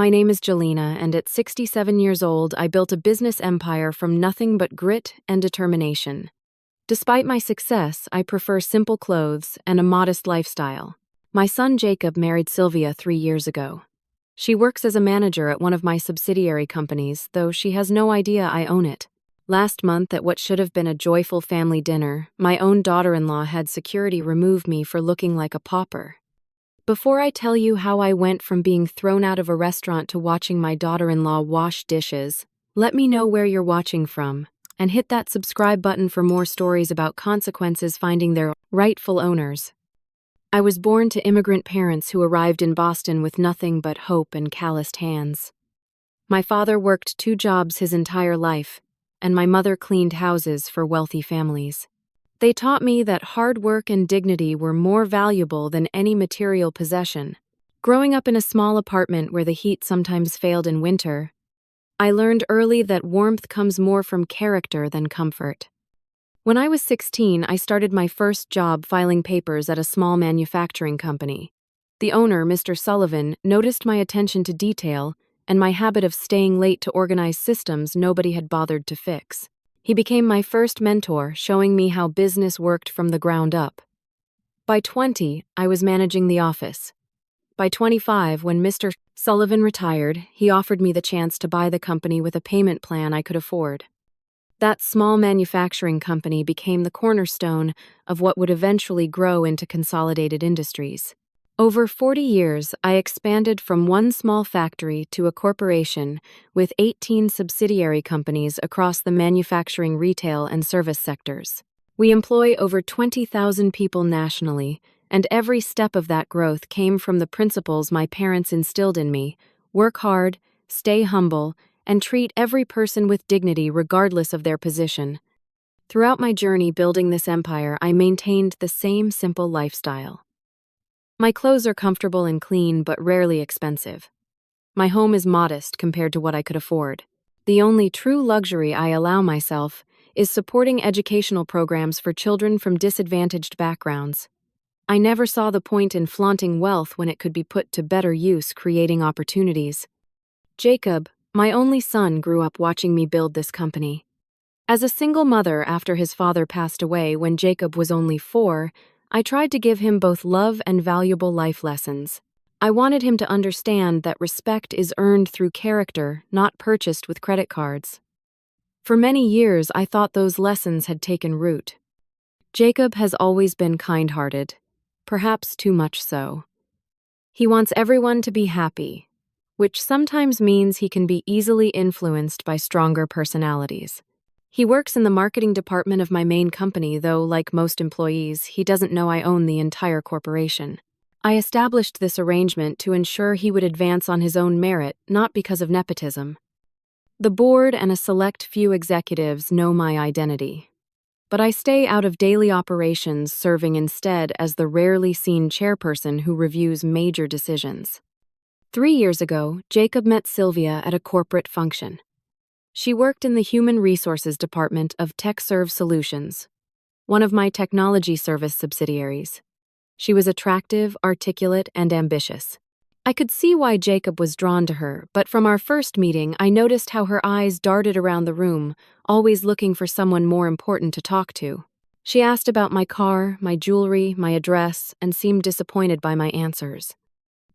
My name is Jelena, and at 67 years old, I built a business empire from nothing but grit and determination. Despite my success, I prefer simple clothes and a modest lifestyle. My son Jacob married Sylvia 3 years ago. She works as a manager at one of my subsidiary companies, though she has no idea I own it. Last month, at what should have been a joyful family dinner, my own daughter-in-law had security remove me for looking like a pauper. Before I tell you how I went from being thrown out of a restaurant to watching my daughter-in-law wash dishes, let me know where you're watching from, and hit that subscribe button for more stories about consequences finding their rightful owners. I was born to immigrant parents who arrived in Boston with nothing but hope and calloused hands. My father worked 2 jobs his entire life, and my mother cleaned houses for wealthy families. They taught me that hard work and dignity were more valuable than any material possession. Growing up in a small apartment where the heat sometimes failed in winter, I learned early that warmth comes more from character than comfort. When I was 16, I started my first job filing papers at a small manufacturing company. The owner, Mr. Sullivan, noticed my attention to detail and my habit of staying late to organize systems nobody had bothered to fix. He became my first mentor, showing me how business worked from the ground up. By 20, I was managing the office. By 25, when Mr. Sullivan retired, he offered me the chance to buy the company with a payment plan I could afford. That small manufacturing company became the cornerstone of what would eventually grow into Consolidated Industries. Over 40 years, I expanded from one small factory to a corporation with 18 subsidiary companies across the manufacturing, retail, and service sectors. We employ over 20,000 people nationally, and every step of that growth came from the principles my parents instilled in me: work hard, stay humble, and treat every person with dignity regardless of their position. Throughout my journey building this empire, I maintained the same simple lifestyle. My clothes are comfortable and clean, but rarely expensive. My home is modest compared to what I could afford. The only true luxury I allow myself is supporting educational programs for children from disadvantaged backgrounds. I never saw the point in flaunting wealth when it could be put to better use creating opportunities. Jacob, my only son, grew up watching me build this company. As a single mother after his father passed away when Jacob was only 4, I tried to give him both love and valuable life lessons. I wanted him to understand that respect is earned through character, not purchased with credit cards. For many years, I thought those lessons had taken root. Jacob has always been kind-hearted, perhaps too much so. He wants everyone to be happy, which sometimes means he can be easily influenced by stronger personalities. He works in the marketing department of my main company, though, like most employees, he doesn't know I own the entire corporation. I established this arrangement to ensure he would advance on his own merit, not because of nepotism. The board and a select few executives know my identity, but I stay out of daily operations, serving instead as the rarely seen chairperson who reviews major decisions. 3 years ago, Jacob met Sylvia at a corporate function. She worked in the Human Resources Department of TechServe Solutions, one of my technology service subsidiaries. She was attractive, articulate, and ambitious. I could see why Jacob was drawn to her, but from our first meeting, I noticed how her eyes darted around the room, always looking for someone more important to talk to. She asked about my car, my jewelry, my address, and seemed disappointed by my answers.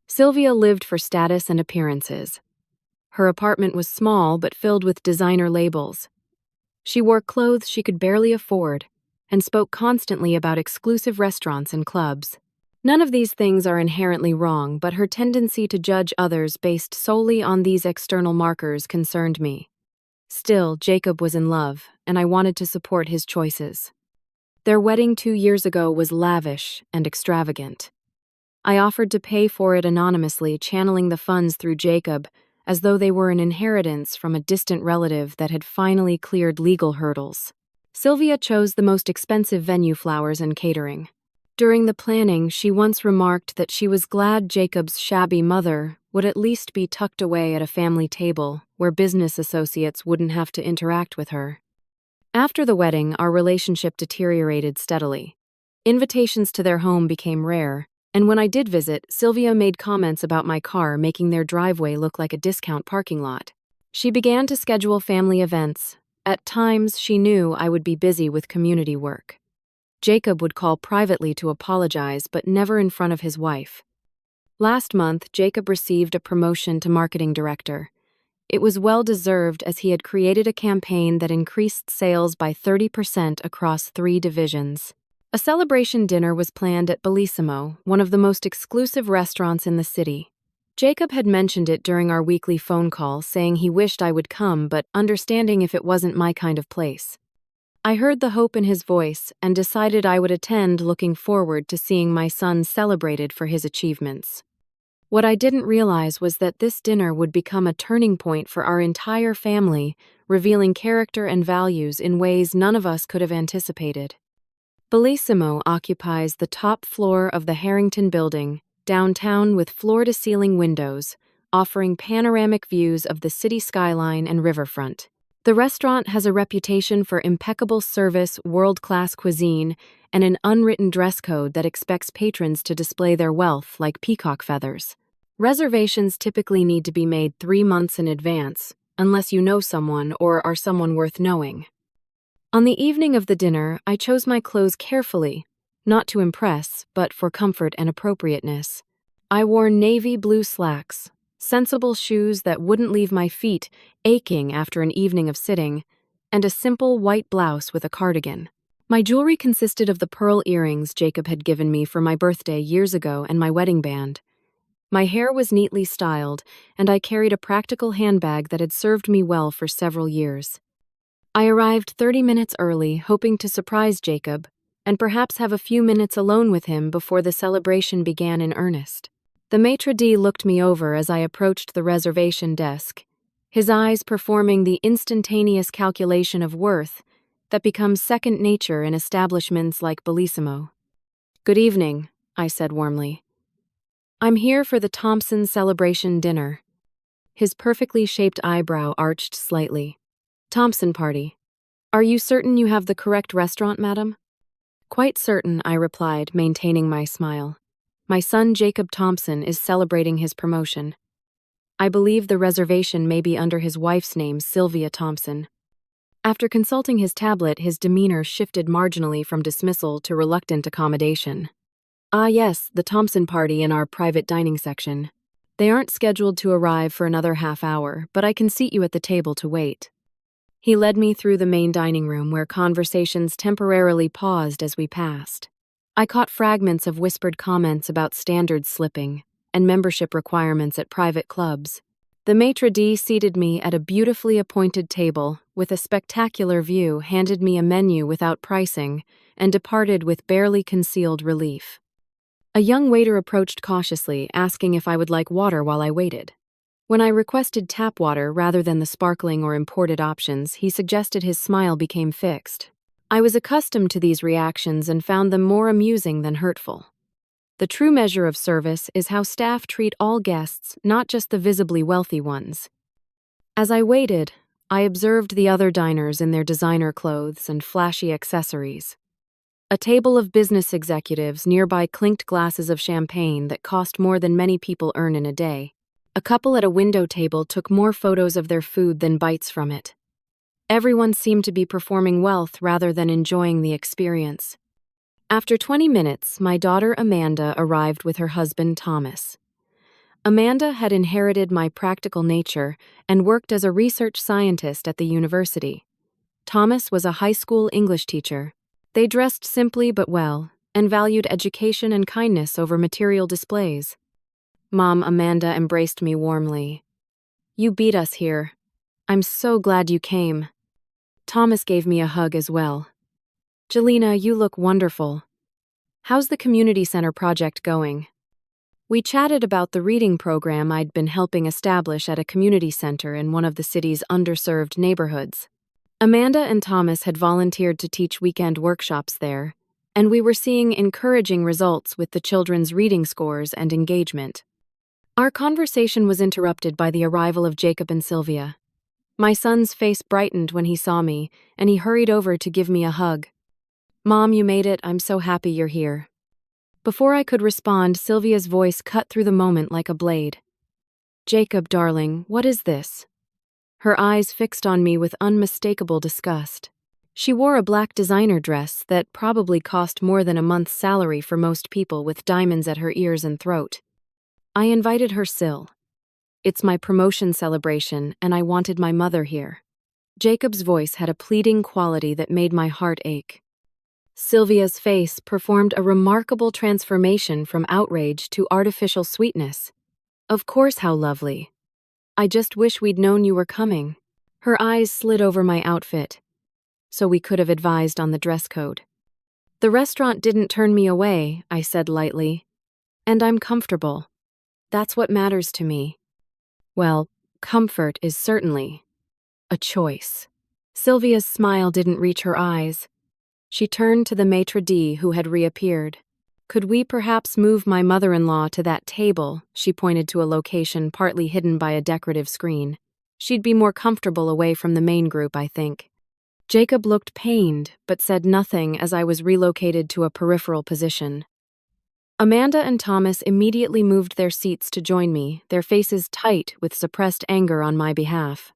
Sylvia lived for status and appearances. Her apartment was small but filled with designer labels. She wore clothes she could barely afford and spoke constantly about exclusive restaurants and clubs. None of these things are inherently wrong, but her tendency to judge others based solely on these external markers concerned me. Still, Jacob was in love, and I wanted to support his choices. Their wedding 2 years ago was lavish and extravagant. I offered to pay for it anonymously, channeling the funds through Jacob, as though they were an inheritance from a distant relative that had finally cleared legal hurdles. Sylvia chose the most expensive venue, flowers, and catering. During the planning, she once remarked that she was glad Jacob's shabby mother would at least be tucked away at a family table where business associates wouldn't have to interact with her. After the wedding, our relationship deteriorated steadily. Invitations to their home became rare, And when I did visit, Sylvia made comments about my car making their driveway look like a discount parking lot. She began to schedule family events. At times, she knew I would be busy with community work. Jacob would call privately to apologize, but never in front of his wife. Last month, Jacob received a promotion to marketing director. It was well-deserved as he had created a campaign that increased sales by 30% across 3 divisions. A celebration dinner was planned at Bellissimo, one of the most exclusive restaurants in the city. Jacob had mentioned it during our weekly phone call, saying he wished I would come, but understanding if it wasn't my kind of place. I heard the hope in his voice and decided I would attend, looking forward to seeing my son celebrated for his achievements. What I didn't realize was that this dinner would become a turning point for our entire family, revealing character and values in ways none of us could have anticipated. Bellissimo occupies the top floor of the Harrington Building, downtown with floor-to-ceiling windows, offering panoramic views of the city skyline and riverfront. The restaurant has a reputation for impeccable service, world-class cuisine, and an unwritten dress code that expects patrons to display their wealth like peacock feathers. Reservations typically need to be made 3 months in advance, unless you know someone or are someone worth knowing. On the evening of the dinner, I chose my clothes carefully, not to impress, but for comfort and appropriateness. I wore navy blue slacks, sensible shoes that wouldn't leave my feet aching after an evening of sitting, and a simple white blouse with a cardigan. My jewelry consisted of the pearl earrings Jacob had given me for my birthday years ago and my wedding band. My hair was neatly styled, and I carried a practical handbag that had served me well for several years. I arrived 30 minutes early, hoping to surprise Jacob, and perhaps have a few minutes alone with him before the celebration began in earnest. The maitre d' looked me over as I approached the reservation desk, his eyes performing the instantaneous calculation of worth that becomes second nature in establishments like Bellissimo. "Good evening," I said warmly. "I'm here for the Thompson celebration dinner." His perfectly shaped eyebrow arched slightly. "Thompson party. Are you certain you have the correct restaurant, madam?" "Quite certain," I replied, maintaining my smile. "My son Jacob Thompson is celebrating his promotion. I believe the reservation may be under his wife's name, Sylvia Thompson." After consulting his tablet, his demeanor shifted marginally from dismissal to reluctant accommodation. "Ah yes, the Thompson party in our private dining section. They aren't scheduled to arrive for another half hour, but I can seat you at the table to wait." He led me through the main dining room where conversations temporarily paused as we passed. I caught fragments of whispered comments about standards slipping and membership requirements at private clubs. The maitre d' seated me at a beautifully appointed table with a spectacular view, handed me a menu without pricing, and departed with barely concealed relief. A young waiter approached cautiously, asking if I would like water while I waited. When I requested tap water rather than the sparkling or imported options, he suggested his smile became fixed. I was accustomed to these reactions and found them more amusing than hurtful. The true measure of service is how staff treat all guests, not just the visibly wealthy ones. As I waited, I observed the other diners in their designer clothes and flashy accessories. A table of business executives nearby clinked glasses of champagne that cost more than many people earn in a day. A couple at a window table took more photos of their food than bites from it. Everyone seemed to be performing wealth rather than enjoying the experience. After 20 minutes, my daughter Amanda arrived with her husband Thomas. Amanda had inherited my practical nature and worked as a research scientist at the university. Thomas was a high school English teacher. They dressed simply but well and valued education and kindness over material displays. Mom Amanda embraced me warmly. "You beat us here. I'm so glad you came." Thomas gave me a hug as well. "Jelena, you look wonderful. How's the community center project going?" We chatted about the reading program I'd been helping establish at a community center in one of the city's underserved neighborhoods. Amanda and Thomas had volunteered to teach weekend workshops there, and we were seeing encouraging results with the children's reading scores and engagement. Our conversation was interrupted by the arrival of Jacob and Sylvia. My son's face brightened when he saw me, and he hurried over to give me a hug. "Mom, you made it. I'm so happy you're here." Before I could respond, Sylvia's voice cut through the moment like a blade. "Jacob, darling, what is this?" Her eyes fixed on me with unmistakable disgust. She wore a black designer dress that probably cost more than a month's salary for most people, with diamonds at her ears and throat. "I invited her, Syl. It's my promotion celebration, and I wanted my mother here." Jacob's voice had a pleading quality that made my heart ache. Sylvia's face performed a remarkable transformation from outrage to artificial sweetness. "Of course, how lovely. I just wish we'd known you were coming." Her eyes slid over my outfit. "So we could have advised on the dress code." "The restaurant didn't turn me away," I said lightly. "And I'm comfortable. That's what matters to me." "Well, comfort is certainly a choice." Sylvia's smile didn't reach her eyes. She turned to the maitre d' who had reappeared. "Could we perhaps move my mother-in-law to that table?" She pointed to a location partly hidden by a decorative screen. "She'd be more comfortable away from the main group, I think." Jacob looked pained, but said nothing as I was relocated to a peripheral position. Amanda and Thomas immediately moved their seats to join me, their faces tight with suppressed anger on my behalf.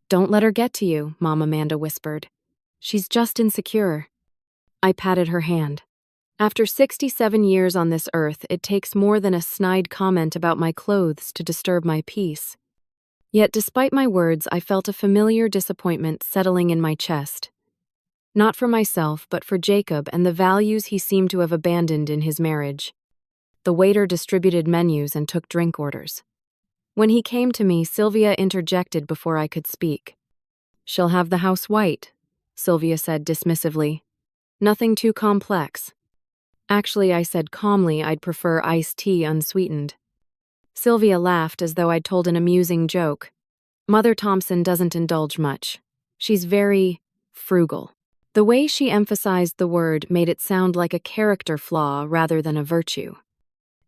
"Don't let her get to you," Mom Amanda whispered. "She's just insecure." I patted her hand. After 67 years on this earth, it takes more than a snide comment about my clothes to disturb my peace. Yet despite my words, I felt a familiar disappointment settling in my chest. Not for myself, but for Jacob and the values he seemed to have abandoned in his marriage. The waiter distributed menus and took drink orders. When he came to me, Sylvia interjected before I could speak. "She'll have the house white," Sylvia said dismissively. "Nothing too complex." "Actually," I said calmly, "I'd prefer iced tea unsweetened." Sylvia laughed as though I'd told an amusing joke. "Mother Thompson doesn't indulge much. She's very frugal." The way she emphasized the word made it sound like a character flaw rather than a virtue.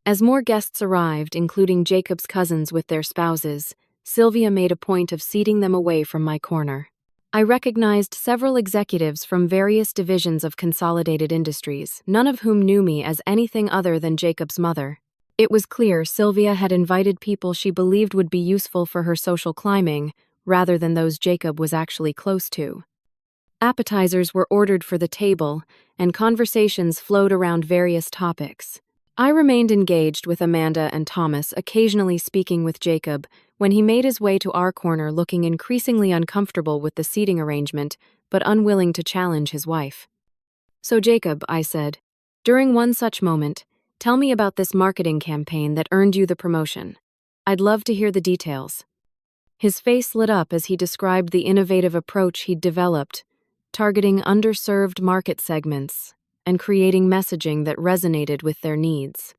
As more guests arrived, including Jacob's cousins with their spouses, Sylvia made a point of seating them away from my corner. I recognized several executives from various divisions of Consolidated Industries, none of whom knew me as anything other than Jacob's mother. It was clear Sylvia had invited people she believed would be useful for her social climbing, rather than those Jacob was actually close to. Appetizers were ordered for the table, and conversations flowed around various topics. I remained engaged with Amanda and Thomas, occasionally speaking with Jacob, when he made his way to our corner looking increasingly uncomfortable with the seating arrangement, but unwilling to challenge his wife. "So Jacob," I said, "during one such moment, tell me about this marketing campaign that earned you the promotion. I'd love to hear the details." His face lit up as he described the innovative approach he'd developed, targeting underserved market segments and creating messaging that resonated with their needs.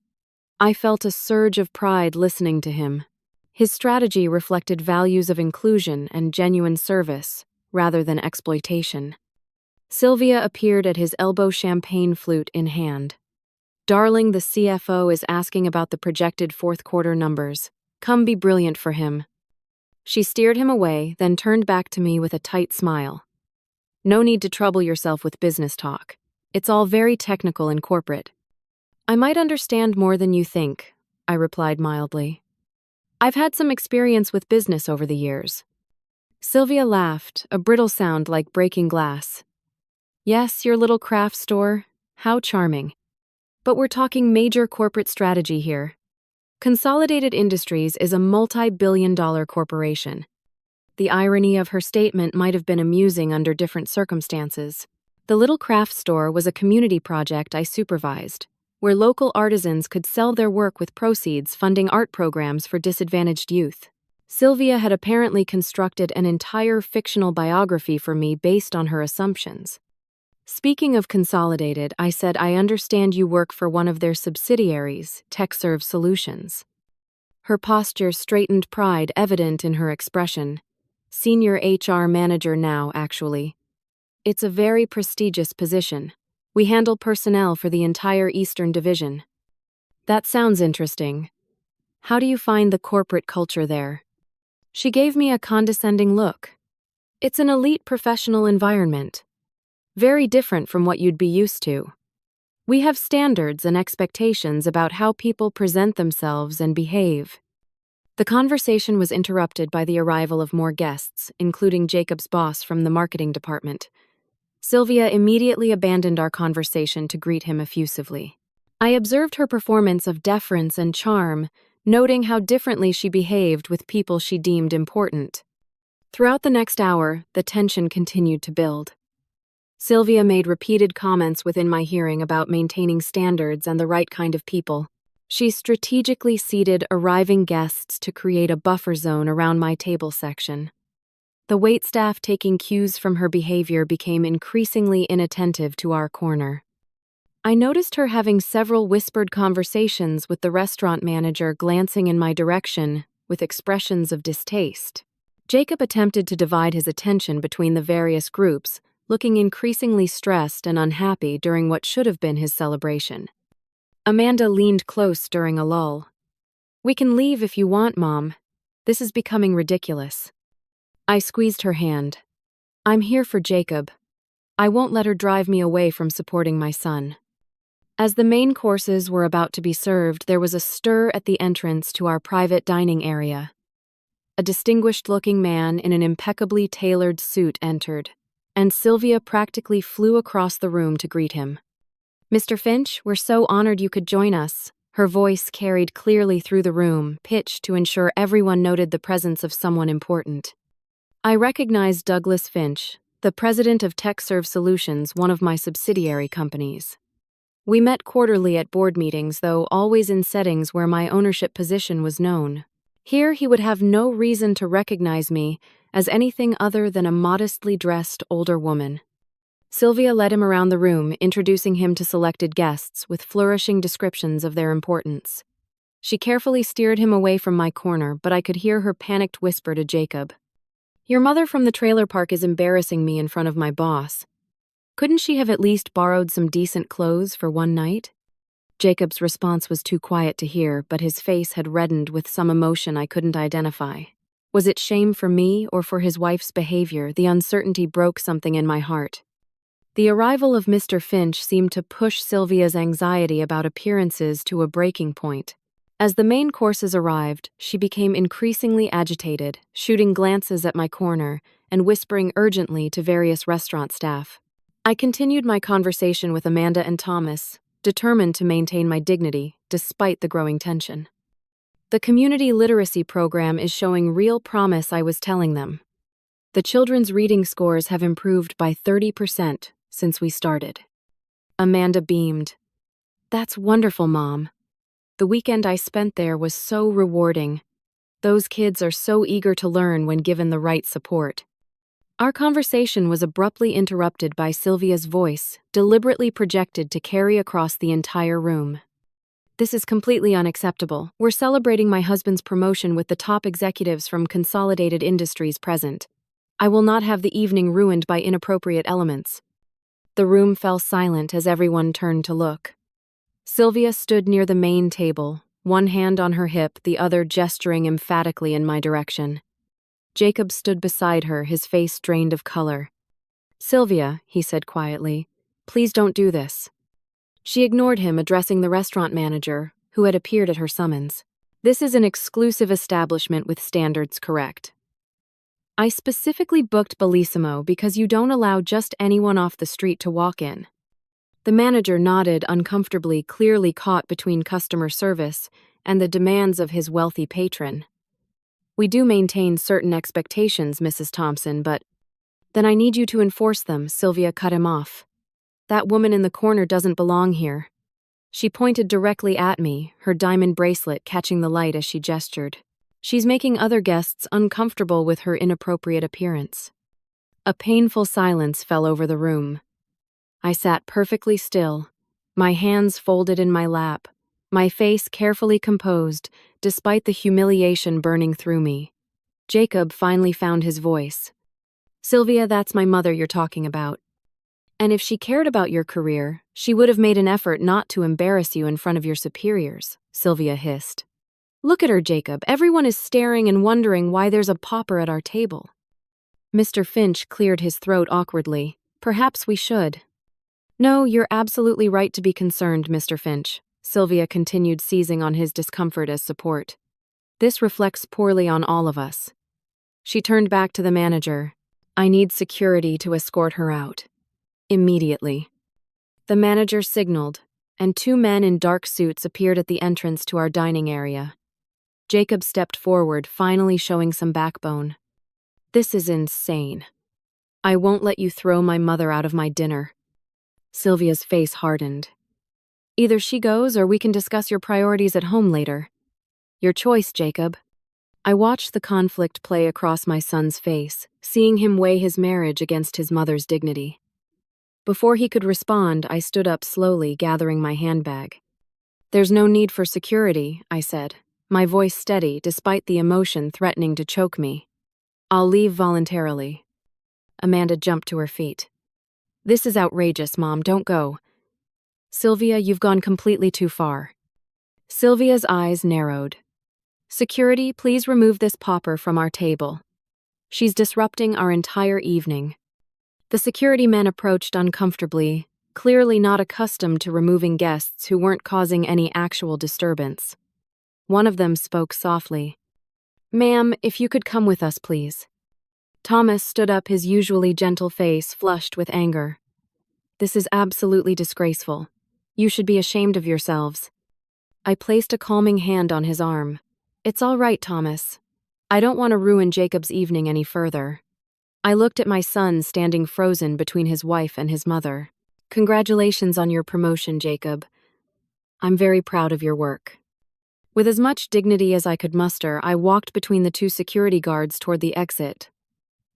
I felt a surge of pride listening to him. His strategy reflected values of inclusion and genuine service, rather than exploitation. Sylvia appeared at his elbow, champagne flute in hand. "Darling, the CFO is asking about the projected fourth quarter numbers. Come be brilliant for him." She steered him away, then turned back to me with a tight smile. "No need to trouble yourself with business talk. It's all very technical and corporate." "I might understand more than you think," I replied mildly. "I've had some experience with business over the years." Sylvia laughed, a brittle sound like breaking glass. "Yes, your little craft store. How charming. But we're talking major corporate strategy here. Consolidated Industries is a multi-billion-dollar corporation." The irony of her statement might have been amusing under different circumstances. The little craft store was a community project I supervised, where local artisans could sell their work with proceeds funding art programs for disadvantaged youth. Sylvia had apparently constructed an entire fictional biography for me based on her assumptions. "Speaking of Consolidated," I said, "I understand you work for one of their subsidiaries, TechServe Solutions." Her posture straightened, pride evident in her expression. "Senior HR manager now, actually. It's a very prestigious position. We handle personnel for the entire Eastern Division." "That sounds interesting. How do you find the corporate culture there?" She gave me a condescending look. "It's an elite professional environment. Very different from what you'd be used to." We have standards and expectations about how people present themselves and behave. The conversation was interrupted by the arrival of more guests, including Jacob's boss from the marketing department. Sylvia immediately abandoned our conversation to greet him effusively. I observed her performance of deference and charm, noting how differently she behaved with people she deemed important. Throughout the next hour, the tension continued to build. Sylvia made repeated comments within my hearing about maintaining standards and the right kind of people. She strategically seated arriving guests to create a buffer zone around my table section. The waitstaff, taking cues from her behavior, became increasingly inattentive to our corner. I noticed her having several whispered conversations with the restaurant manager, glancing in my direction with expressions of distaste. Jacob attempted to divide his attention between the various groups, looking increasingly stressed and unhappy during what should have been his celebration. Amanda leaned close during a lull. "We can leave if you want, Mom. This is becoming ridiculous." I squeezed her hand. "I'm here for Jacob. I won't let her drive me away from supporting my son." As the main courses were about to be served, there was a stir at the entrance to our private dining area. A distinguished-looking man in an impeccably tailored suit entered, and Sylvia practically flew across the room to greet him. "Mr. Finch, we're so honored you could join us." Her voice carried clearly through the room, pitched to ensure everyone noted the presence of someone important. I recognized Douglas Finch, the president of TechServe Solutions, one of my subsidiary companies. We met quarterly at board meetings, though always in settings where my ownership position was known. Here he would have no reason to recognize me as anything other than a modestly dressed older woman. Sylvia led him around the room, introducing him to selected guests with flourishing descriptions of their importance. She carefully steered him away from my corner, but I could hear her panicked whisper to Jacob, "Your mother from the trailer park is embarrassing me in front of my boss. Couldn't she have at least borrowed some decent clothes for one night?" Jacob's response was too quiet to hear, but his face had reddened with some emotion I couldn't identify. Was it shame for me or for his wife's behavior? The uncertainty broke something in my heart. The arrival of Mr. Finch seemed to push Sylvia's anxiety about appearances to a breaking point. As the main courses arrived, she became increasingly agitated, shooting glances at my corner and whispering urgently to various restaurant staff. I continued my conversation with Amanda and Thomas, determined to maintain my dignity despite the growing tension. "The community literacy program is showing real promise," I was telling them. "The children's reading scores have improved by 30% since we started." Amanda beamed. "That's wonderful, Mom. The weekend I spent there was so rewarding. Those kids are so eager to learn when given the right support." Our conversation was abruptly interrupted by Sylvia's voice, deliberately projected to carry across the entire room. "This is completely unacceptable. We're celebrating my husband's promotion with the top executives from Consolidated Industries present. I will not have the evening ruined by inappropriate elements." The room fell silent as everyone turned to look. Sylvia stood near the main table, one hand on her hip, the other gesturing emphatically in my direction. Jacob stood beside her, his face drained of color. "Sylvia," he said quietly, "please don't do this." She ignored him, addressing the restaurant manager, who had appeared at her summons. "This is an exclusive establishment with standards correct. I specifically booked Bellissimo because you don't allow just anyone off the street to walk in." The manager nodded uncomfortably, clearly caught between customer service and the demands of his wealthy patron. "We do maintain certain expectations, Mrs. Thompson, but—" "Then I need you to enforce them," Sylvia cut him off. "That woman in the corner doesn't belong here." She pointed directly at me, her diamond bracelet catching the light as she gestured. "She's making other guests uncomfortable with her inappropriate appearance." A painful silence fell over the room. I sat perfectly still, my hands folded in my lap, my face carefully composed, despite the humiliation burning through me. Jacob finally found his voice. "Sylvia, that's my mother you're talking about. And if she cared about your career, she would have made an effort not to embarrass you in front of your superiors," Sylvia hissed. "Look at her, Jacob. Everyone is staring and wondering why there's a pauper at our table." Mr. Finch cleared his throat awkwardly. "Perhaps we should." No, you're absolutely right to be concerned, Mr. Finch. Sylvia continued, seizing on his discomfort as support. This reflects poorly on all of us. She turned back to the manager. I need security to escort her out. Immediately. The manager signaled, and two men in dark suits appeared at the entrance to our dining area. Jacob stepped forward, finally showing some backbone. This is insane. I won't let you throw my mother out of my dinner. Sylvia's face hardened. Either she goes or we can discuss your priorities at home later. Your choice, Jacob. I watched the conflict play across my son's face, seeing him weigh his marriage against his mother's dignity. Before he could respond, I stood up slowly, gathering my handbag. There's no need for security, I said, my voice steady despite the emotion threatening to choke me. I'll leave voluntarily. Amanda jumped to her feet. This is outrageous, Mom, don't go. Sylvia, you've gone completely too far. Sylvia's eyes narrowed. Security, please remove this pauper from our table. She's disrupting our entire evening. The security men approached uncomfortably, clearly not accustomed to removing guests who weren't causing any actual disturbance. One of them spoke softly. Ma'am, if you could come with us, please. Thomas stood up, his usually gentle face flushed with anger. This is absolutely disgraceful. You should be ashamed of yourselves. I placed a calming hand on his arm. It's all right, Thomas. I don't want to ruin Jacob's evening any further. I looked at my son standing frozen between his wife and his mother. Congratulations on your promotion, Jacob. I'm very proud of your work. With as much dignity as I could muster, I walked between the two security guards toward the exit.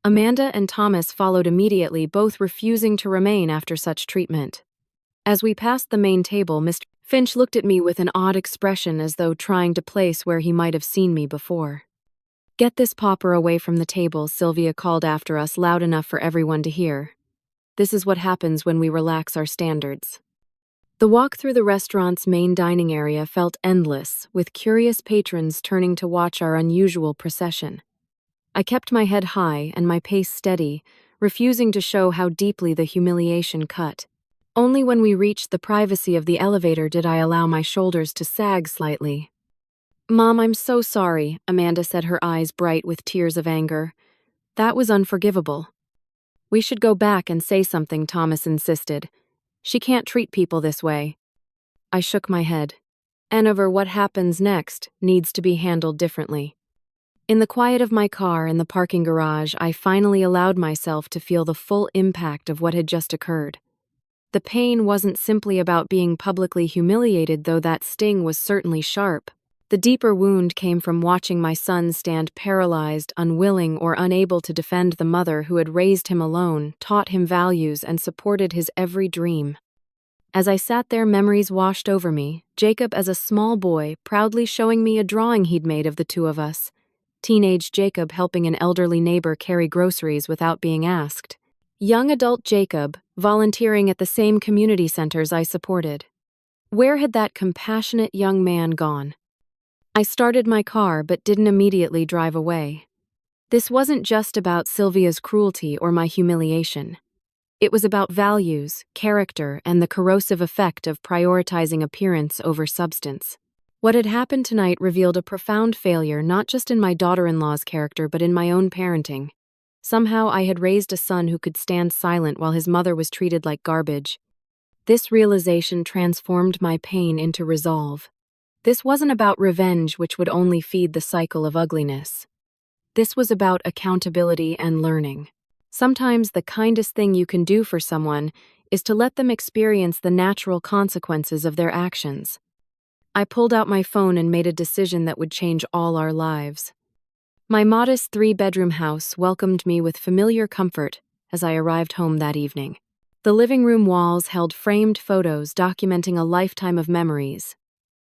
Amanda and Thomas followed immediately, both refusing to remain after such treatment. As we passed the main table, Mr. Finch looked at me with an odd expression, as though trying to place where he might have seen me before. Get this pauper away from the table, Sylvia called after us, loud enough for everyone to hear. This is what happens when we relax our standards. The walk through the restaurant's main dining area felt endless, with curious patrons turning to watch our unusual procession. I kept my head high and my pace steady, refusing to show how deeply the humiliation cut. Only when we reached the privacy of the elevator did I allow my shoulders to sag slightly. Mom, I'm so sorry, Amanda said, her eyes bright with tears of anger. That was unforgivable. We should go back and say something, Thomas insisted. She can't treat people this way. I shook my head. However, what happens next needs to be handled differently. In the quiet of my car in the parking garage, I finally allowed myself to feel the full impact of what had just occurred. The pain wasn't simply about being publicly humiliated, though that sting was certainly sharp. The deeper wound came from watching my son stand paralyzed, unwilling or unable to defend the mother who had raised him alone, taught him values, and supported his every dream. As I sat there, memories washed over me, Jacob as a small boy, proudly showing me a drawing he'd made of the two of us. Teenage Jacob helping an elderly neighbor carry groceries without being asked. Young adult Jacob volunteering at the same community centers I supported. Where had that compassionate young man gone? I started my car but didn't immediately drive away. This wasn't just about Sylvia's cruelty or my humiliation. It was about values, character, and the corrosive effect of prioritizing appearance over substance. What had happened tonight revealed a profound failure not just in my daughter-in-law's character but in my own parenting. Somehow I had raised a son who could stand silent while his mother was treated like garbage. This realization transformed my pain into resolve. This wasn't about revenge, which would only feed the cycle of ugliness. This was about accountability and learning. Sometimes the kindest thing you can do for someone is to let them experience the natural consequences of their actions. I pulled out my phone and made a decision that would change all our lives. My modest 3-bedroom house welcomed me with familiar comfort as I arrived home that evening. The living room walls held framed photos documenting a lifetime of memories.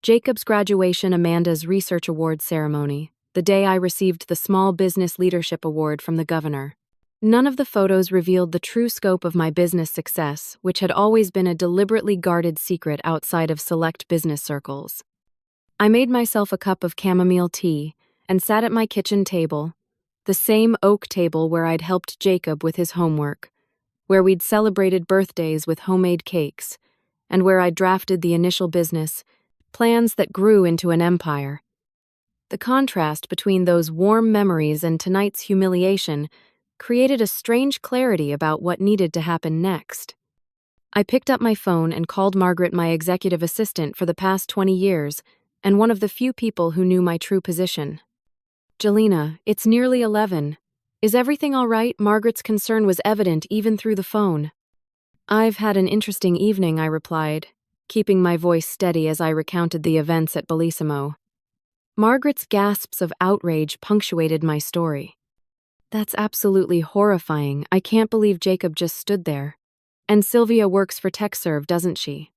Jacob's graduation, Amanda's research award ceremony, the day I received the Small Business Leadership Award from the governor. None of the photos revealed the true scope of my business success, which had always been a deliberately guarded secret outside of select business circles. I made myself a cup of chamomile tea and sat at my kitchen table, the same oak table where I'd helped Jacob with his homework. where we'd celebrated birthdays with homemade cakes, and where I'd drafted the initial business, plans that grew into an empire. The contrast between those warm memories and tonight's humiliation created a strange clarity about what needed to happen next. I picked up my phone and called Margaret, my executive assistant for the past 20 years, and one of the few people who knew my true position. "Jelena, it's nearly 11. Is everything all right?" Margaret's concern was evident even through the phone. "I've had an interesting evening," I replied, keeping my voice steady as I recounted the events at Bellissimo. Margaret's gasps of outrage punctuated my story. "That's absolutely horrifying. I can't believe Jacob just stood there. And Sylvia works for TechServe, doesn't she?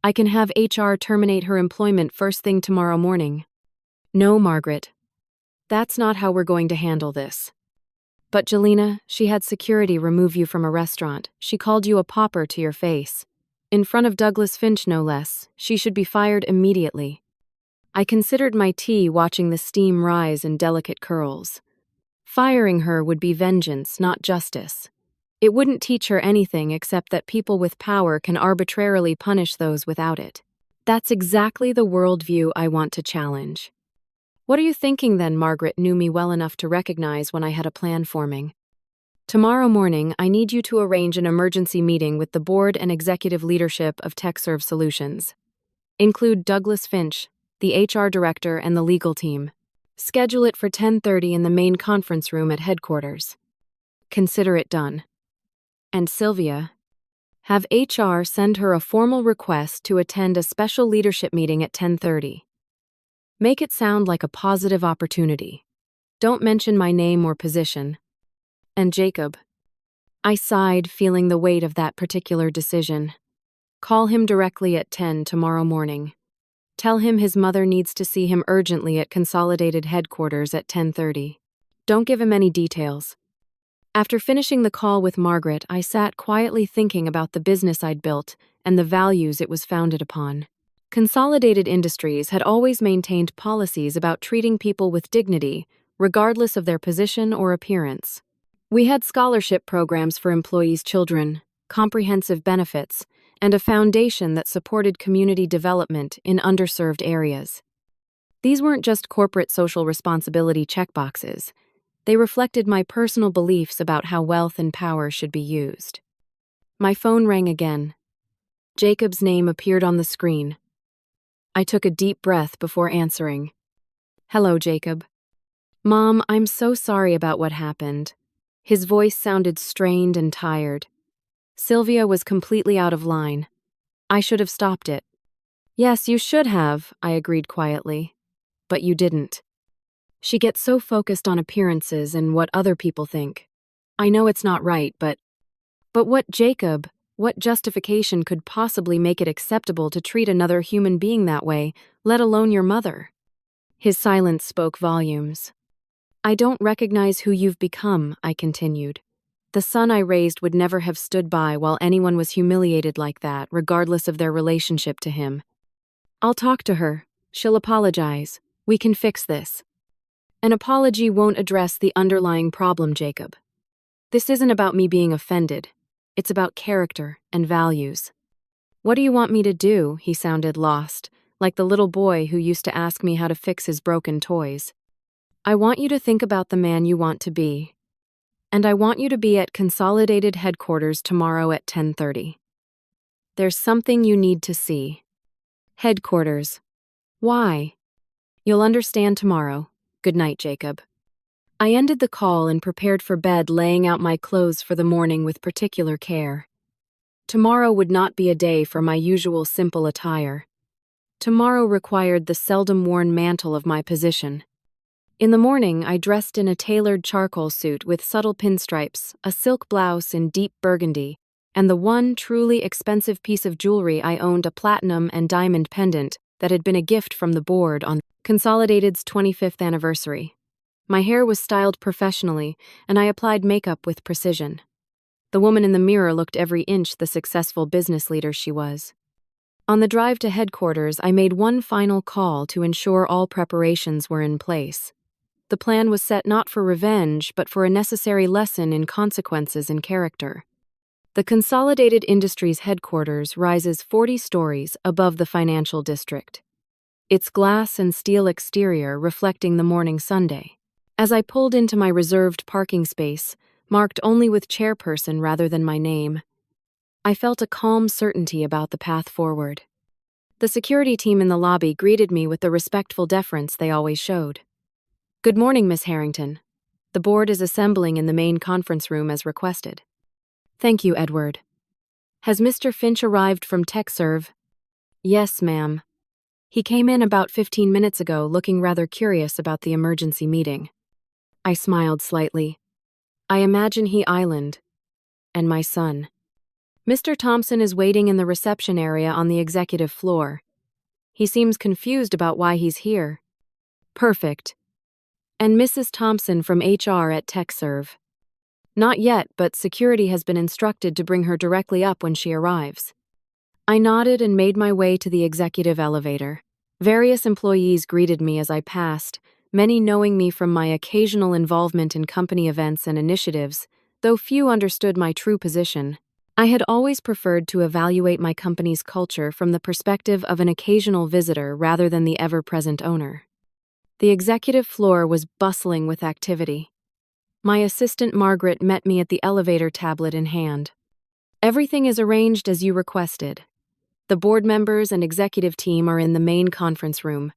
I can have HR terminate her employment first thing tomorrow morning." "No, Margaret. That's not how we're going to handle this." "But Jelena, she had security remove you from a restaurant. She called you a pauper to your face. In front of Douglas Finch, no less. She should be fired immediately." I considered my tea, watching the steam rise in delicate curls. Firing her would be vengeance, not justice. It wouldn't teach her anything except that people with power can arbitrarily punish those without it. That's exactly the worldview I want to challenge. "What are you thinking then?" Margaret knew me well enough to recognize when I had a plan forming. "Tomorrow morning, I need you to arrange an emergency meeting with the board and executive leadership of TechServe Solutions. Include Douglas Finch, the HR director, and the legal team. Schedule it for 10:30 in the main conference room at headquarters. Consider it done. And Sylvia, have HR send her a formal request to attend a special leadership meeting at 10:30. Make it sound like a positive opportunity. Don't mention my name or position. And Jacob." I sighed, feeling the weight of that particular decision. "Call him directly at 10 tomorrow morning. Tell him his mother needs to see him urgently at Consolidated headquarters at 10:30. Don't give him any details." After finishing the call with Margaret, I sat quietly thinking about the business I'd built and the values it was founded upon. Consolidated Industries had always maintained policies about treating people with dignity, regardless of their position or appearance. We had scholarship programs for employees' children, comprehensive benefits, and a foundation that supported community development in underserved areas. These weren't just corporate social responsibility checkboxes. They reflected my personal beliefs about how wealth and power should be used. My phone rang again. Jacob's name appeared on the screen. I took a deep breath before answering. "Hello, Jacob." "Mom, I'm so sorry about what happened." His voice sounded strained and tired. "Sylvia was completely out of line. I should have stopped it." "Yes, you should have," I agreed quietly. "But you didn't. She gets so focused on appearances and what other people think. I know it's not right, but what, Jacob? What justification could possibly make it acceptable to treat another human being that way, let alone your mother?" His silence spoke volumes. "I don't recognize who you've become," I continued. "The son I raised would never have stood by while anyone was humiliated like that, regardless of their relationship to him. I'll talk to her. She'll apologize. We can fix this." "An apology won't address the underlying problem, Jacob. This isn't about me being offended. It's about character and values." "What do you want me to do?" He sounded lost, like the little boy who used to ask me how to fix his broken toys. "I want you to think about the man you want to be. And I want you to be at Consolidated headquarters tomorrow at 10:30. There's something you need to see." "Headquarters. Why?" "You'll understand tomorrow. Good night, Jacob." I ended the call and prepared for bed, laying out my clothes for the morning with particular care. Tomorrow would not be a day for my usual simple attire. Tomorrow required the seldom worn mantle of my position. In the morning, I dressed in a tailored charcoal suit with subtle pinstripes, a silk blouse in deep burgundy, and the one truly expensive piece of jewelry I owned, a platinum and diamond pendant that had been a gift from the board on Consolidated's 25th anniversary. My hair was styled professionally, and I applied makeup with precision. The woman in the mirror looked every inch the successful business leader she was. On the drive to headquarters, I made one final call to ensure all preparations were in place. The plan was set not for revenge, but for a necessary lesson in consequences and character. The Consolidated Industries headquarters rises 40 stories above the financial district, its glass and steel exterior reflecting the morning Sunday. As I pulled into my reserved parking space, marked only with chairperson rather than my name, I felt a calm certainty about the path forward. The security team in the lobby greeted me with the respectful deference they always showed. "Good morning, Miss Harrington. The board is assembling in the main conference room as requested." "Thank you, Edward. Has Mr. Finch arrived from TechServe?" "Yes, ma'am. He came in about 15 minutes ago looking rather curious about the emergency meeting." I smiled slightly. "I imagine he island. And my son. Mr. Thompson is waiting in the reception area on the executive floor. He seems confused about why he's here." "Perfect. And Mrs. Thompson from HR at TechServe?" "Not yet, but security has been instructed to bring her directly up when she arrives." I nodded and made my way to the executive elevator. Various employees greeted me as I passed, many knowing me from my occasional involvement in company events and initiatives, though few understood my true position. I had always preferred to evaluate my company's culture from the perspective of an occasional visitor rather than the ever-present owner. The executive floor was bustling with activity. My assistant Margaret met me at the elevator, tablet in hand. "Everything is arranged as you requested. The board members and executive team are in the main conference room.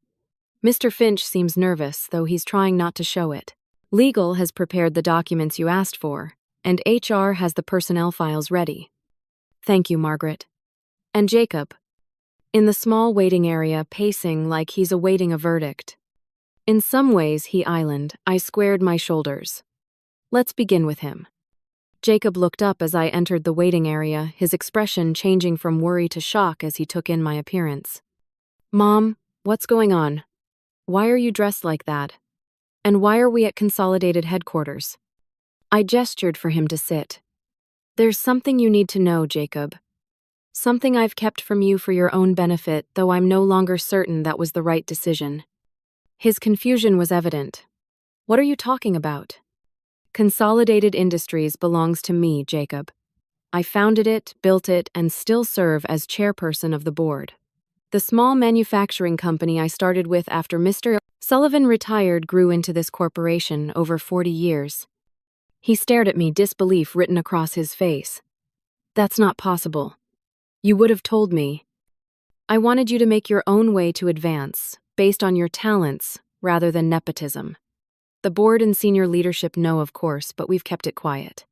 Mr. Finch seems nervous, though he's trying not to show it. Legal has prepared the documents you asked for, and HR has the personnel files ready." "Thank you, Margaret." "And Jacob?" In the small waiting area, pacing like he's awaiting a verdict. In some ways, he island. I squared my shoulders. "Let's begin with him." Jacob looked up as I entered the waiting area, his expression changing from worry to shock as he took in my appearance. "Mom, what's going on? Why are you dressed like that? And why are we at Consolidated headquarters?" I gestured for him to sit. "There's something you need to know, Jacob. Something I've kept from you for your own benefit, though I'm no longer certain that was the right decision." His confusion was evident. "What are you talking about?" "Consolidated Industries belongs to me, Jacob. I founded it, built it, and still serve as chairperson of the board. The small manufacturing company I started with after Mr. Sullivan retired grew into this corporation over 40 years. He stared at me, disbelief written across his face. "That's not possible. You would have told me. I wanted you to make your own way to advance, based on your talents, rather than nepotism. The board and senior leadership know, of course, but we've kept it quiet.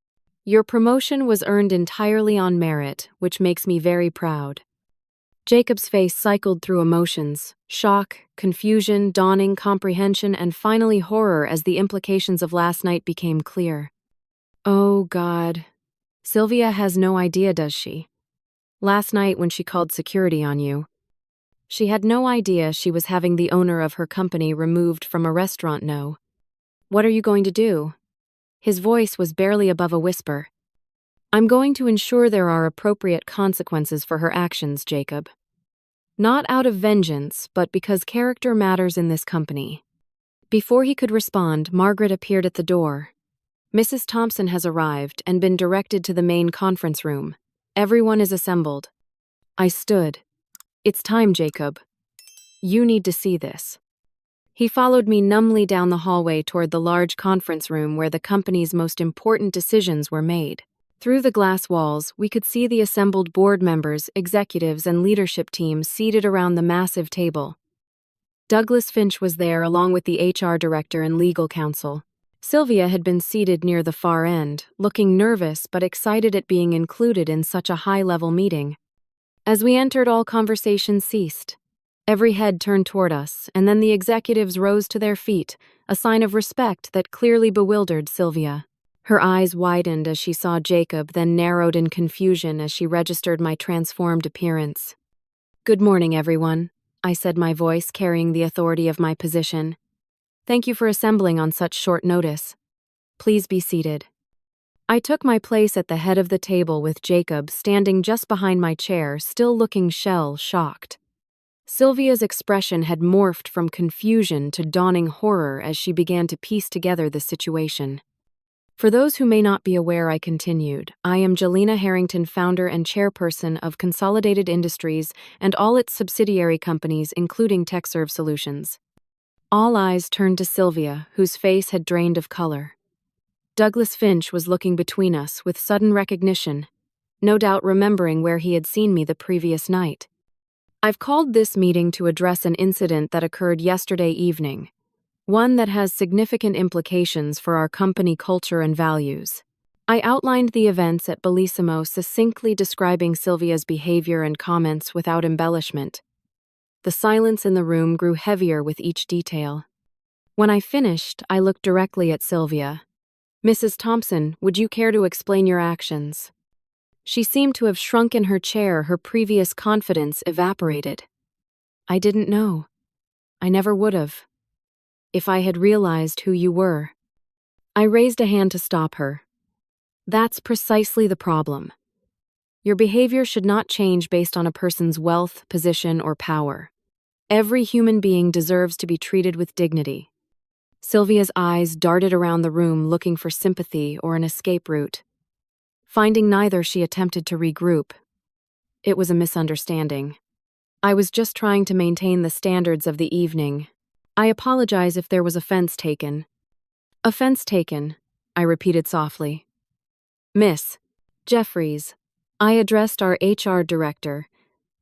Your promotion was earned entirely on merit, which makes me very proud." Jacob's face cycled through emotions: shock, confusion, dawning comprehension, and finally horror as the implications of last night became clear. "Oh, God. Sylvia has no idea, does she? Last night when she called security on you. She had no idea she was having the owner of her company removed from a restaurant know. What are you going to do?" His voice was barely above a whisper. "I'm going to ensure there are appropriate consequences for her actions, Jacob. Not out of vengeance, but because character matters in this company." Before he could respond, Margaret appeared at the door. "Mrs. Thompson has arrived and been directed to the main conference room. Everyone is assembled." I stood. "It's time, Jacob. You need to see this." He followed me numbly down the hallway toward the large conference room where the company's most important decisions were made. Through the glass walls, we could see the assembled board members, executives, and leadership teams seated around the massive table. Douglas Finch was there along with the HR director and legal counsel. Sylvia had been seated near the far end, looking nervous but excited at being included in such a high-level meeting. As we entered, all conversation ceased. Every head turned toward us, and then the executives rose to their feet, a sign of respect that clearly bewildered Sylvia. Her eyes widened as she saw Jacob, then narrowed in confusion as she registered my transformed appearance. "Good morning, everyone," I said, my voice carrying the authority of my position. "Thank you for assembling on such short notice. Please be seated." I took my place at the head of the table with Jacob standing just behind my chair, still looking shell-shocked. Sylvia's expression had morphed from confusion to dawning horror as she began to piece together the situation. For those who may not be aware, I continued, I am Jelena Harrington, founder and chairperson of Consolidated Industries and all its subsidiary companies, including TechServe Solutions. All eyes turned to Sylvia, whose face had drained of color. Douglas Finch was looking between us with sudden recognition, no doubt remembering where he had seen me the previous night. I've called this meeting to address an incident that occurred yesterday evening, one that has significant implications for our company culture and values. I outlined the events at Bellissimo, succinctly describing Sylvia's behavior and comments without embellishment. The silence in the room grew heavier with each detail. When I finished, I looked directly at Sylvia. Mrs. Thompson, would you care to explain your actions? She seemed to have shrunk in her chair, her previous confidence evaporated. I didn't know. I never would have. If I had realized who you were. I raised a hand to stop her. That's precisely the problem. Your behavior should not change based on a person's wealth, position, or power. Every human being deserves to be treated with dignity. Sylvia's eyes darted around the room looking for sympathy or an escape route. Finding neither, she attempted to regroup. It was a misunderstanding. I was just trying to maintain the standards of the evening. I apologize if there was offense taken. Offense taken, I repeated softly. Miss Jeffries, I addressed our HR director.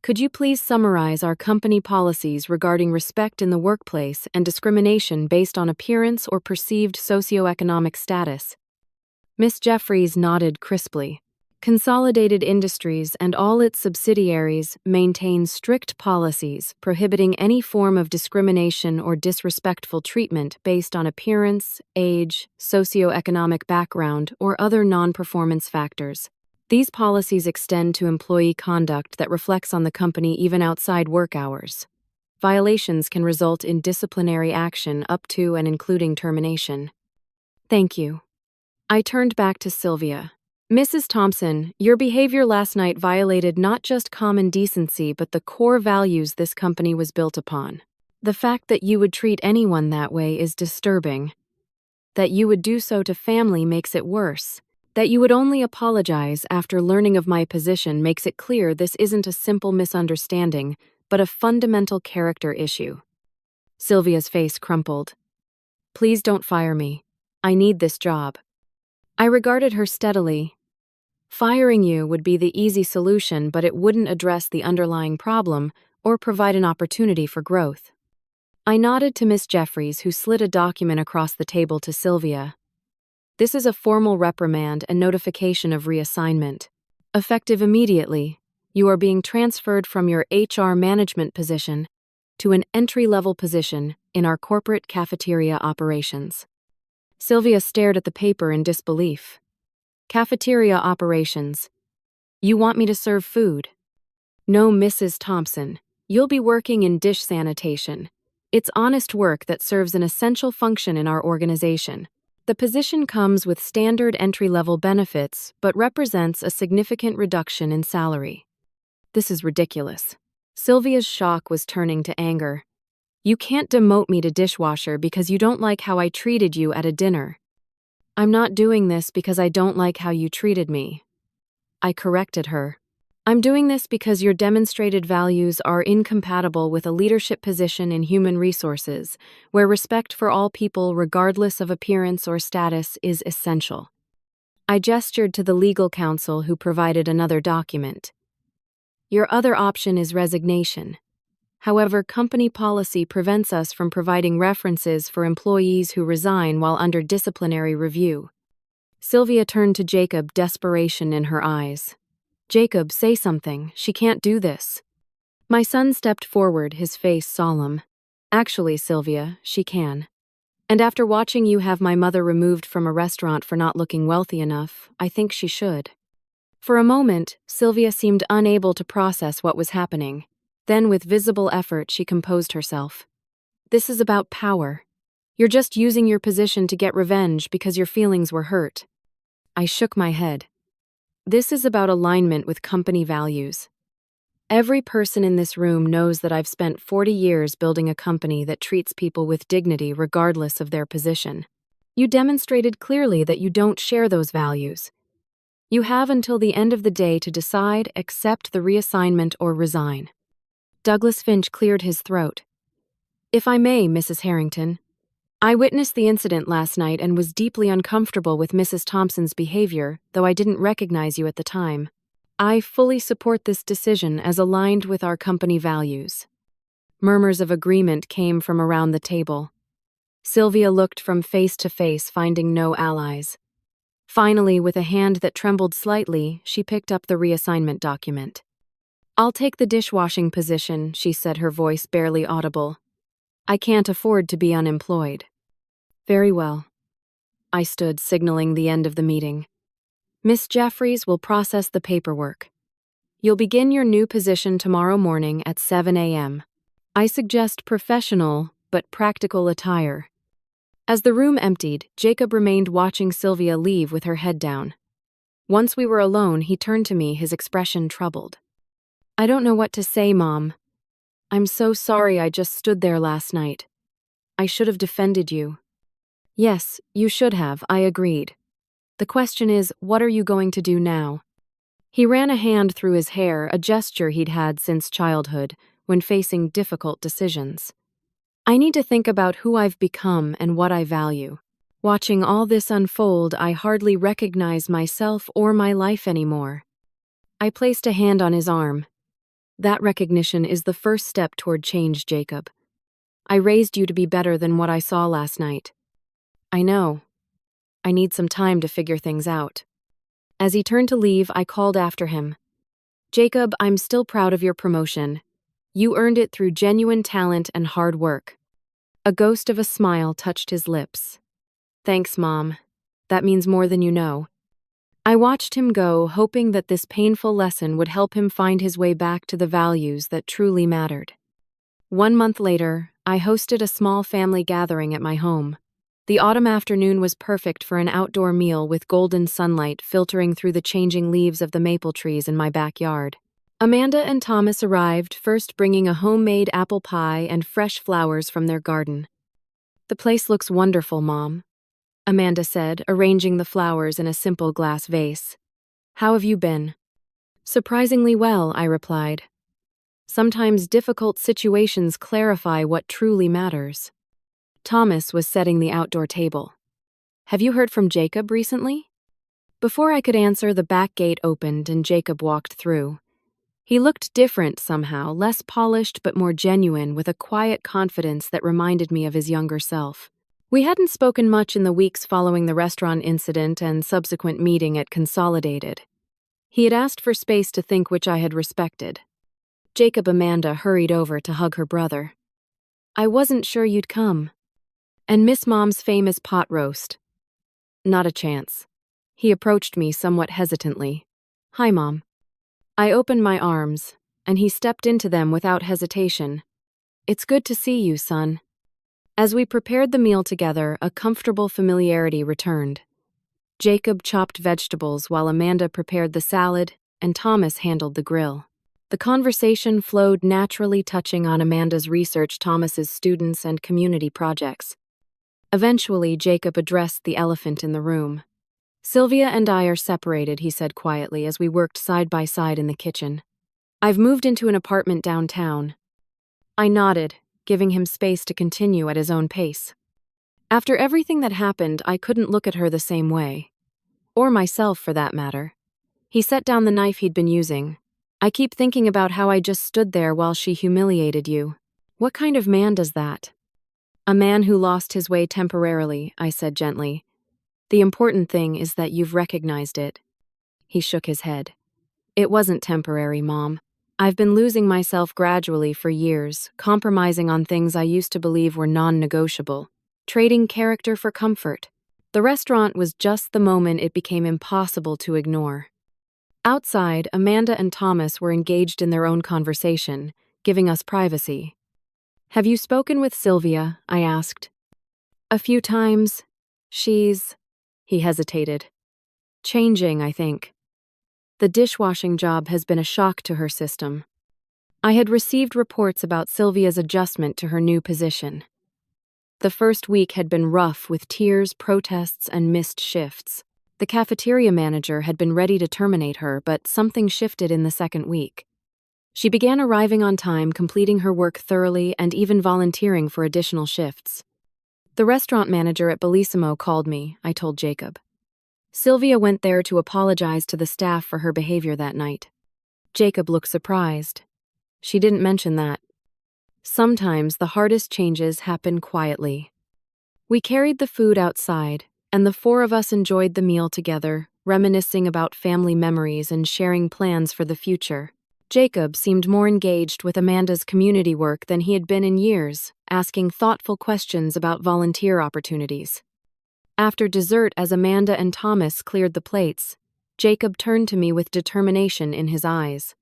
Could you please summarize our company policies regarding respect in the workplace and discrimination based on appearance or perceived socioeconomic status? Miss Jeffries nodded crisply. Consolidated Industries and all its subsidiaries maintain strict policies prohibiting any form of discrimination or disrespectful treatment based on appearance, age, socioeconomic background, or other non-performance factors. These policies extend to employee conduct that reflects on the company even outside work hours. Violations can result in disciplinary action up to and including termination. Thank you. I turned back to Sylvia. Mrs. Thompson, your behavior last night violated not just common decency but the core values this company was built upon. The fact that you would treat anyone that way is disturbing. That you would do so to family makes it worse. That you would only apologize after learning of my position makes it clear this isn't a simple misunderstanding, but a fundamental character issue. Sylvia's face crumpled. Please don't fire me. I need this job. I regarded her steadily. Firing you would be the easy solution, but it wouldn't address the underlying problem or provide an opportunity for growth. I nodded to Miss Jeffries, who slid a document across the table to Sylvia. This is a formal reprimand and notification of reassignment. Effective immediately, you are being transferred from your HR management position to an entry-level position in our corporate cafeteria operations. Sylvia stared at the paper in disbelief. Cafeteria operations. You want me to serve food? No, Mrs. Thompson. You'll be working in dish sanitation. It's honest work that serves an essential function in our organization. The position comes with standard entry-level benefits, but represents a significant reduction in salary. This is ridiculous. Sylvia's shock was turning to anger. You can't demote me to dishwasher because you don't like how I treated you at a dinner. I'm not doing this because I don't like how you treated me. I corrected her. I'm doing this because your demonstrated values are incompatible with a leadership position in human resources, where respect for all people regardless of appearance or status is essential. I gestured to the legal counsel, who provided another document. Your other option is resignation. However, company policy prevents us from providing references for employees who resign while under disciplinary review. Sylvia turned to Jacob, desperation in her eyes. Jacob, say something. She can't do this. My son stepped forward, his face solemn. Actually, Sylvia, she can. And after watching you have my mother removed from a restaurant for not looking wealthy enough, I think she should. For a moment, Sylvia seemed unable to process what was happening. Then, with visible effort, she composed herself. This is about power. You're just using your position to get revenge because your feelings were hurt. I shook my head. This is about alignment with company values. Every person in this room knows that I've spent 40 years building a company that treats people with dignity regardless of their position. You demonstrated clearly that you don't share those values. You have until the end of the day to decide, accept the reassignment, or resign. Douglas Finch cleared his throat. If I may, Mrs. Harrington, I witnessed the incident last night and was deeply uncomfortable with Mrs. Thompson's behavior, though I didn't recognize you at the time. I fully support this decision as aligned with our company values. Murmurs of agreement came from around the table. Sylvia looked from face to face, finding no allies. Finally, with a hand that trembled slightly, she picked up the reassignment document. I'll take the dishwashing position, she said, her voice barely audible. I can't afford to be unemployed. Very well. I stood, signaling the end of the meeting. Miss Jeffries will process the paperwork. You'll begin your new position tomorrow morning at 7 a.m. I suggest professional but practical attire. As the room emptied, Jacob remained watching Sylvia leave with her head down. Once we were alone, he turned to me, his expression troubled. I don't know what to say, Mom. I'm so sorry I just stood there last night. I should have defended you. Yes, you should have, I agreed. The question is, what are you going to do now? He ran a hand through his hair, a gesture he'd had since childhood, when facing difficult decisions. I need to think about who I've become and what I value. Watching all this unfold, I hardly recognize myself or my life anymore. I placed a hand on his arm. That recognition is the first step toward change, Jacob. I raised you to be better than what I saw last night. I know. I need some time to figure things out. As he turned to leave, I called after him. Jacob, I'm still proud of your promotion. You earned it through genuine talent and hard work. A ghost of a smile touched his lips. Thanks, Mom. That means more than you know. I watched him go, hoping that this painful lesson would help him find his way back to the values that truly mattered. 1 month later, I hosted a small family gathering at my home. The autumn afternoon was perfect for an outdoor meal with golden sunlight filtering through the changing leaves of the maple trees in my backyard. Amanda and Thomas arrived, first bringing a homemade apple pie and fresh flowers from their garden. The place looks wonderful, Mom, Amanda said, arranging the flowers in a simple glass vase. How have you been? Surprisingly well, I replied. Sometimes difficult situations clarify what truly matters. Thomas was setting the outdoor table. Have you heard from Jacob recently? Before I could answer, the back gate opened and Jacob walked through. He looked different somehow, less polished but more genuine, with a quiet confidence that reminded me of his younger self. We hadn't spoken much in the weeks following the restaurant incident and subsequent meeting at Consolidated. He had asked for space to think, which I had respected. Amanda hurried over to hug her brother. I wasn't sure you'd come. And Miss Mom's famous pot roast. Not a chance. He approached me somewhat hesitantly. Hi, Mom. I opened my arms, and he stepped into them without hesitation. It's good to see you, son. As we prepared the meal together, a comfortable familiarity returned. Jacob chopped vegetables while Amanda prepared the salad, and Thomas handled the grill. The conversation flowed naturally, touching on Amanda's research, Thomas's students, and community projects. Eventually, Jacob addressed the elephant in the room. Sylvia and I are separated, he said quietly as we worked side by side in the kitchen. I've moved into an apartment downtown. I nodded, giving him space to continue at his own pace. After everything that happened, I couldn't look at her the same way. Or myself, for that matter. He set down the knife he'd been using. I keep thinking about how I just stood there while she humiliated you. What kind of man does that? A man who lost his way temporarily, I said gently. The important thing is that you've recognized it. He shook his head. It wasn't temporary, Mom. I've been losing myself gradually for years, compromising on things I used to believe were non-negotiable, trading character for comfort. The restaurant was just the moment it became impossible to ignore. Outside, Amanda and Thomas were engaged in their own conversation, giving us privacy. Have you spoken with Sylvia? I asked. A few times. He hesitated. Changing, I think. The dishwashing job has been a shock to her system. I had received reports about Sylvia's adjustment to her new position. The first week had been rough with tears, protests, and missed shifts. The cafeteria manager had been ready to terminate her, but something shifted in the second week. She began arriving on time, completing her work thoroughly, and even volunteering for additional shifts. The restaurant manager at Bellissimo called me, I told Jacob. Sylvia went there to apologize to the staff for her behavior that night. Jacob looked surprised. She didn't mention that. Sometimes the hardest changes happen quietly. We carried the food outside, and the four of us enjoyed the meal together, reminiscing about family memories and sharing plans for the future. Jacob seemed more engaged with Amanda's community work than he had been in years, asking thoughtful questions about volunteer opportunities. After dessert, as Amanda and Thomas cleared the plates, Jacob turned to me with determination in his eyes.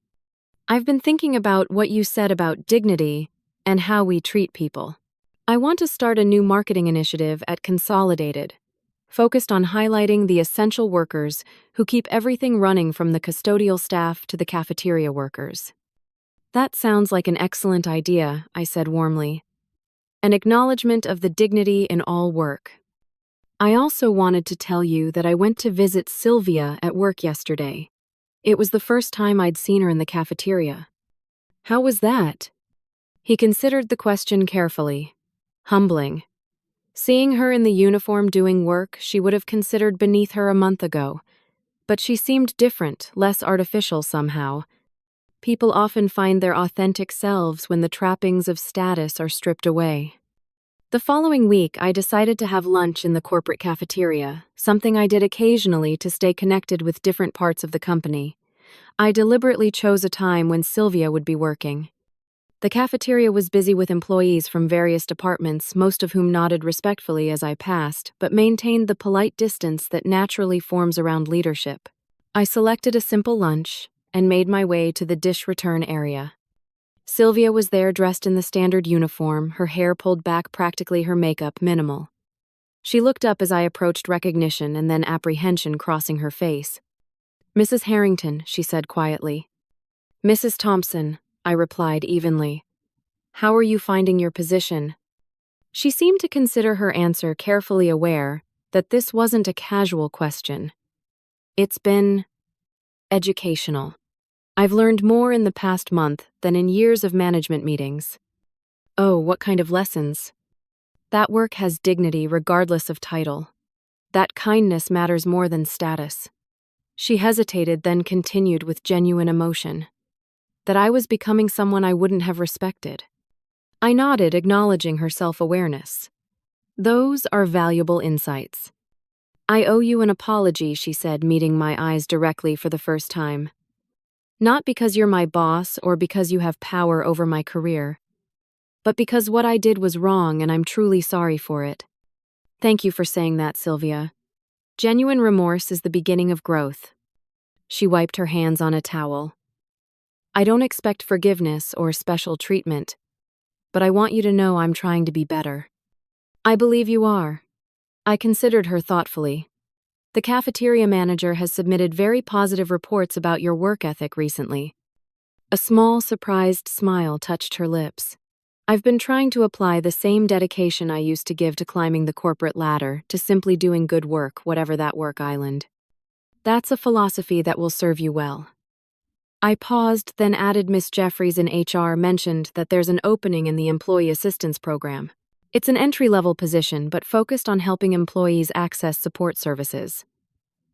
I've been thinking about what you said about dignity and how we treat people. I want to start a new marketing initiative at Consolidated, focused on highlighting the essential workers who keep everything running from the custodial staff to the cafeteria workers. That sounds like an excellent idea, I said warmly. An acknowledgement of the dignity in all work. I also wanted to tell you that I went to visit Sylvia at work yesterday. It was the first time I'd seen her in the cafeteria. How was that? He considered the question carefully. Humbling. Seeing her in the uniform doing work she would have considered beneath her a month ago. But she seemed different, less artificial somehow. People often find their authentic selves when the trappings of status are stripped away. The following week, I decided to have lunch in the corporate cafeteria, something I did occasionally to stay connected with different parts of the company. I deliberately chose a time when Sylvia would be working. The cafeteria was busy with employees from various departments, most of whom nodded respectfully as I passed, but maintained the polite distance that naturally forms around leadership. I selected a simple lunch and made my way to the dish return area. Sylvia was there dressed in the standard uniform, her hair pulled back, practically her makeup minimal. She looked up as I approached, recognition and then apprehension crossing her face. "Mrs. Harrington," she said quietly. "Mrs. Thompson," I replied evenly. "How are you finding your position?" She seemed to consider her answer, carefully aware that this wasn't a casual question. It's been educational. I've learned more in the past month than in years of management meetings. Oh, what kind of lessons? That work has dignity regardless of title. That kindness matters more than status. She hesitated, then continued with genuine emotion. That I was becoming someone I wouldn't have respected. I nodded, acknowledging her self-awareness. Those are valuable insights. "I owe you an apology," she said, meeting my eyes directly for the first time. "Not because you're my boss or because you have power over my career, but because what I did was wrong and I'm truly sorry for it." "Thank you for saying that, Sylvia. Genuine remorse is the beginning of growth." She wiped her hands on a towel. "I don't expect forgiveness or special treatment, but I want you to know I'm trying to be better." "I believe you are." I considered her thoughtfully. "The cafeteria manager has submitted very positive reports about your work ethic recently." A small, surprised smile touched her lips. "I've been trying to apply the same dedication I used to give to climbing the corporate ladder to simply doing good work, whatever that work island. That's a philosophy that will serve you well." I paused, then added, "Miss Jeffries in HR mentioned that there's an opening in the Employee Assistance Program. It's an entry-level position, but focused on helping employees access support services.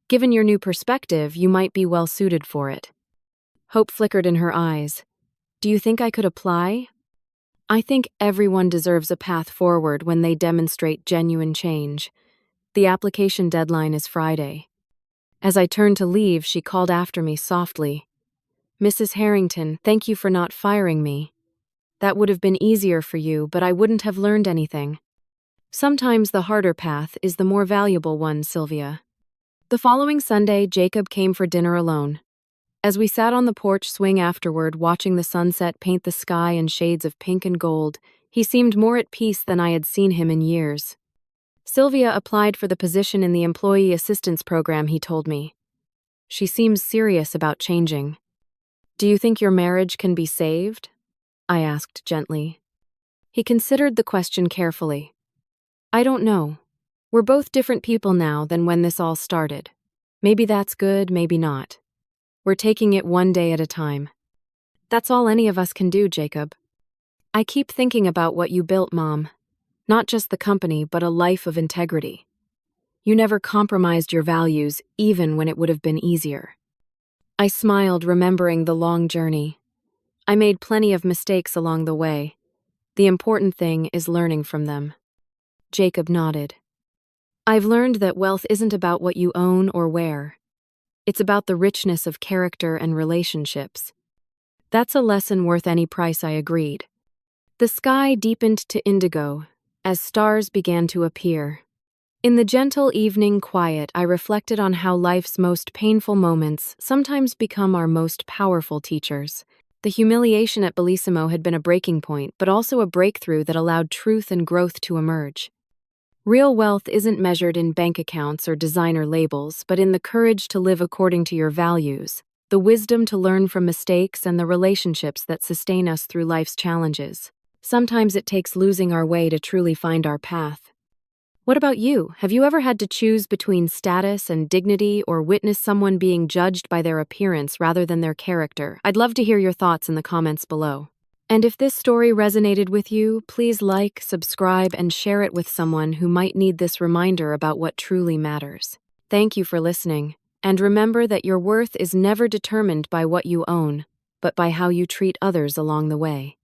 Given your new perspective, you might be well suited for it." Hope flickered in her eyes. "Do you think I could apply?" "I think everyone deserves a path forward when they demonstrate genuine change. The application deadline is Friday." As I turned to leave, she called after me softly. "Mrs. Harrington, thank you for not firing me. That would have been easier for you, but I wouldn't have learned anything. Sometimes the harder path is the more valuable one, Sylvia." The following Sunday, Jacob came for dinner alone. As we sat on the porch swing afterward, watching the sunset paint the sky in shades of pink and gold, he seemed more at peace than I had seen him in years. "Sylvia applied for the position in the Employee Assistance Program," he told me. "She seems serious about changing." "Do you think your marriage can be saved?" I asked gently. He considered the question carefully. I don't know. We're both different people now than when this all started. Maybe that's good, maybe not. We're taking it one day at a time. That's all any of us can do, Jacob. I keep thinking about what you built, Mom. Not just the company, but a life of integrity. You never compromised your values, even when it would have been easier. I smiled, remembering the long journey. I made plenty of mistakes along the way. The important thing is learning from them. Jacob nodded. I've learned that wealth isn't about what you own or wear. It's about the richness of character and relationships. That's a lesson worth any price, I agreed. The sky deepened to indigo as stars began to appear. In the gentle evening quiet, I reflected on how life's most painful moments sometimes become our most powerful teachers. The humiliation at Bellissimo had been a breaking point, but also a breakthrough that allowed truth and growth to emerge. Real wealth isn't measured in bank accounts or designer labels, but in the courage to live according to your values, the wisdom to learn from mistakes, and the relationships that sustain us through life's challenges. Sometimes it takes losing our way to truly find our path. What about you? Have you ever had to choose between status and dignity, or witness someone being judged by their appearance rather than their character? I'd love to hear your thoughts in the comments below. And if this story resonated with you, please like, subscribe, and share it with someone who might need this reminder about what truly matters. Thank you for listening, and remember that your worth is never determined by what you own, but by how you treat others along the way.